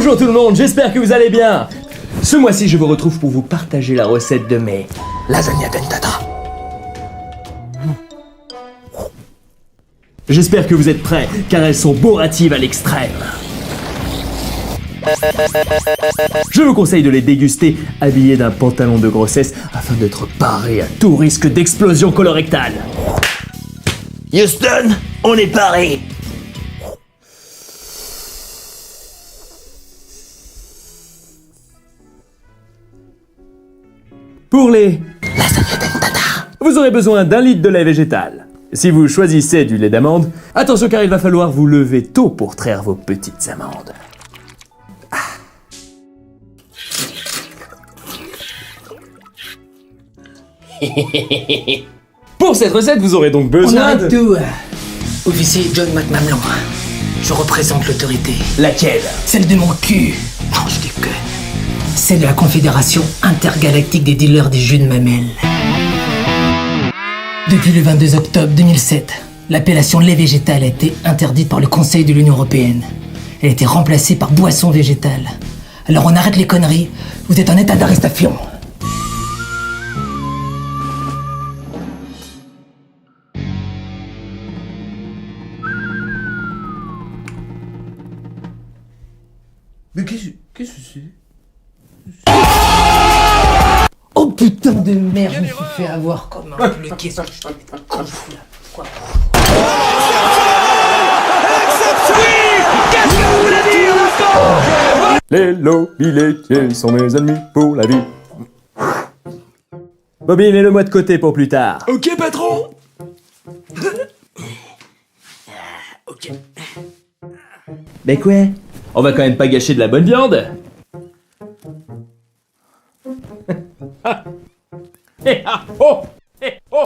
Bonjour tout le monde, j'espère que vous allez bien. Ce mois-ci, je vous retrouve pour vous partager la recette de mes lasagna dentata. J'espère que vous êtes prêts, car elles sont bourratives à l'extrême. Je vous conseille de les déguster habillés d'un pantalon de grossesse afin d'être paré à tout risque d'explosion colorectale. Houston, on est paré. Pour les lasagna dentata, vous aurez besoin d'1 litre de lait végétal. Si vous choisissez du lait d'amande, attention car il va falloir vous lever tôt pour traire vos petites amandes. Pour cette recette, vous aurez donc besoin On arrête tout. Officier John McMamlon. Je représente l'autorité. Laquelle? Celle de mon cul. Non, je déconne. Celle de la Confédération intergalactique des dealers des jus de mamelles. Depuis le 22 octobre 2007, l'appellation lait végétal a été interdite par le Conseil de l'Union Européenne. Elle a été remplacée par boisson végétale. Alors on arrête les conneries, vous êtes en état d'arrestation. Mais qu'est-ce que c'est? Oh putain de merde, je me suis fait avoir comme un bleu. Qu'est-ce que je te fous là? Quoi? Qu'est-ce que vous voulez dire encore? Les lobbies laitiers sont mes ennemis pour la vie. Bobby, mets-le-moi de côté pour plus tard. Ok, patron. Ok. Mais quoi? On va quand même pas gâcher de la bonne viande. Eh ah, oh, eh oh.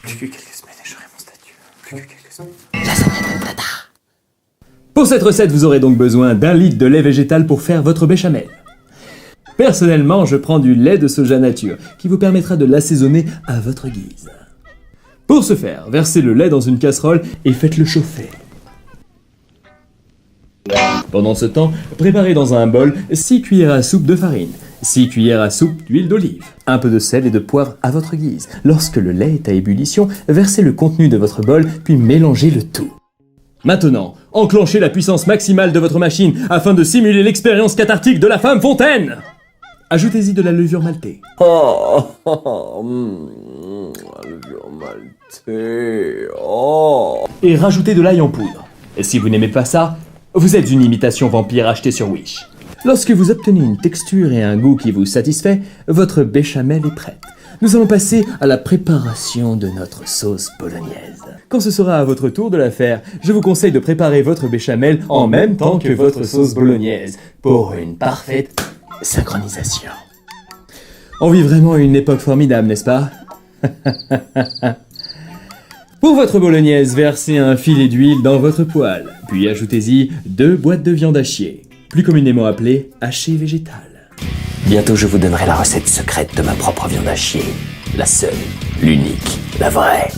Plus que quelques semaines et j'aurai mon statut. Plus que quelques semaines. Lasagna dentata. Pour cette recette, vous aurez donc besoin d'1 litre de lait végétal pour faire votre béchamel. Personnellement, je prends du lait de soja nature, qui vous permettra de l'assaisonner à votre guise. Pour ce faire, versez le lait dans une casserole et faites-le chauffer. Pendant ce temps, préparez dans un bol 6 cuillères à soupe de farine, 6 cuillères à soupe d'huile d'olive, un peu de sel et de poivre à votre guise. Lorsque le lait est à ébullition, versez le contenu de votre bol, puis mélangez le tout. Maintenant, enclenchez la puissance maximale de votre machine afin de simuler l'expérience cathartique de la femme fontaine. Ajoutez-y de la levure maltée. Levure maltée. Oh. Et rajoutez de l'ail en poudre. Et si vous n'aimez pas ça, vous êtes une imitation vampire achetée sur Wish. Lorsque vous obtenez une texture et un goût qui vous satisfait, votre béchamel est prête. Nous allons passer à la préparation de notre sauce bolognaise. Quand ce sera à votre tour de la faire, je vous conseille de préparer votre béchamel en même temps que votre sauce bolognaise pour une parfaite synchronisation. On vit vraiment une époque formidable, n'est-ce pas? Pour votre bolognaise, versez un filet d'huile dans votre poêle, puis ajoutez-y 2 boîtes de viande hachée, plus communément appelée hachée végétale. Bientôt, je vous donnerai la recette secrète de ma propre viande hachée. La seule, l'unique, la vraie.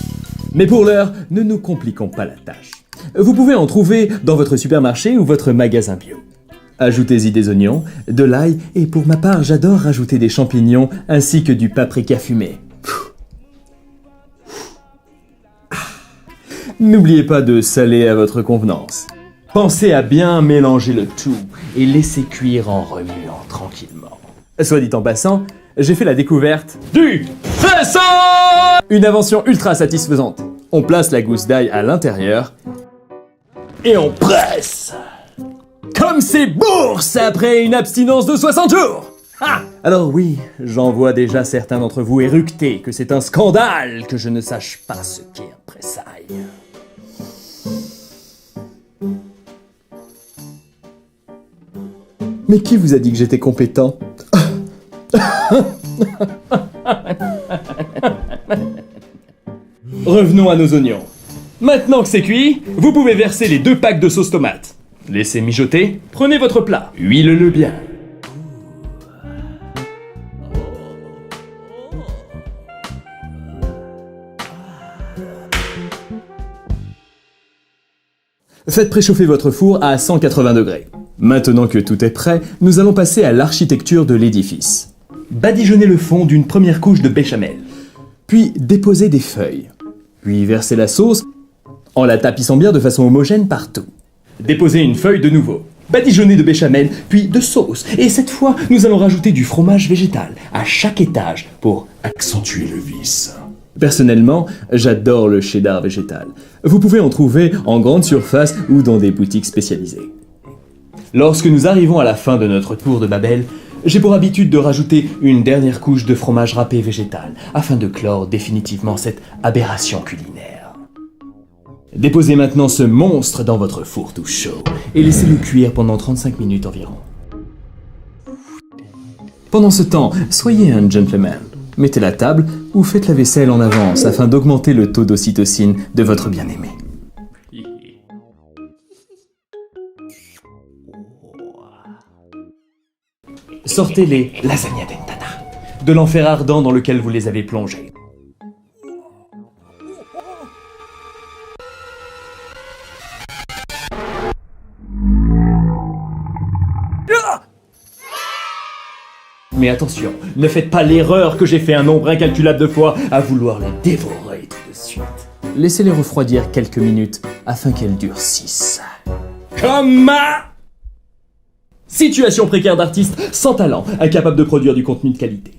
Mais pour l'heure, ne nous compliquons pas la tâche. Vous pouvez en trouver dans votre supermarché ou votre magasin bio. Ajoutez-y des oignons, de l'ail et pour ma part, j'adore rajouter des champignons ainsi que du paprika fumé. N'oubliez pas de saler à votre convenance. Pensez à bien mélanger le tout et laissez cuire en remuant tranquillement. Soit dit en passant, j'ai fait la découverte du faisceau! Une invention ultra satisfaisante. On place la gousse d'ail à l'intérieur et on presse. Comme c'est bourse après une abstinence de 60 jours! Ah! Alors oui, j'en vois déjà certains d'entre vous éructer que c'est un scandale que je ne sache pas ce qu'est un pressail. Mais qui vous a dit que j'étais compétent? Revenons à nos oignons. Maintenant que c'est cuit, vous pouvez verser les 2 packs de sauce tomate. Laissez mijoter, prenez votre plat, huilez-le bien. Faites préchauffer votre four à 180 degrés. Maintenant que tout est prêt, nous allons passer à l'architecture de l'édifice. Badigeonnez le fond d'une première couche de béchamel. Puis déposez des feuilles. Puis versez la sauce en la tapissant bien de façon homogène partout. Déposez une feuille de nouveau. Badigeonnez de béchamel, puis de sauce. Et cette fois, nous allons rajouter du fromage végétal à chaque étage pour Accentuez le vice. Personnellement, j'adore le cheddar végétal. Vous pouvez en trouver en grande surface ou dans des boutiques spécialisées. Lorsque nous arrivons à la fin de notre tour de Babel, j'ai pour habitude de rajouter une dernière couche de fromage râpé végétal afin de clore définitivement cette aberration culinaire. Déposez maintenant ce monstre dans votre four tout chaud et laissez-le cuire pendant 35 minutes environ. Pendant ce temps, soyez un gentleman. Mettez la table ou faites la vaisselle en avance afin d'augmenter le taux d'ocytocine de votre bien-aimé. Sortez les lasagna dentata de l'enfer ardent dans lequel vous les avez plongés. Mais attention, ne faites pas l'erreur que j'ai fait un nombre incalculable de fois à vouloir les dévorer tout de suite. Laissez-les refroidir quelques minutes afin qu'elles durcissent. Comment? Situation précaire d'artiste sans talent, incapable de produire du contenu de qualité.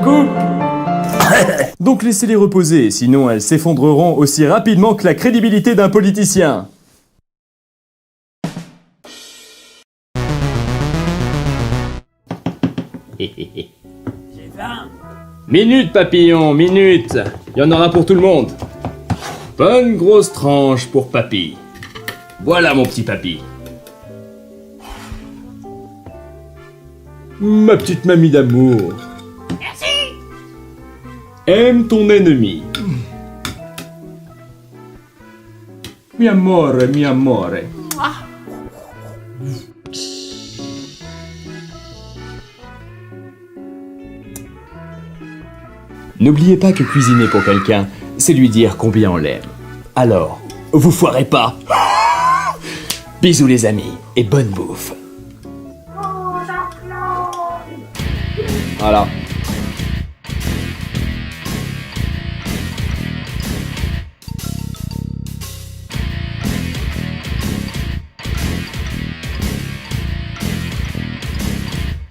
Coupe. Donc laissez-les reposer, sinon elles s'effondreront aussi rapidement que la crédibilité d'un politicien. Minute, papillon, minute. Il y en aura pour tout le monde. Bonne grosse tranche pour papy. Voilà mon petit papy. Ma petite mamie d'amour. Merci. Aime ton ennemi. Mi amore, mi amore. N'oubliez pas que cuisiner pour quelqu'un, c'est lui dire combien on l'aime. Alors, vous foirez pas. Bisous les amis, et bonne bouffe. Voilà.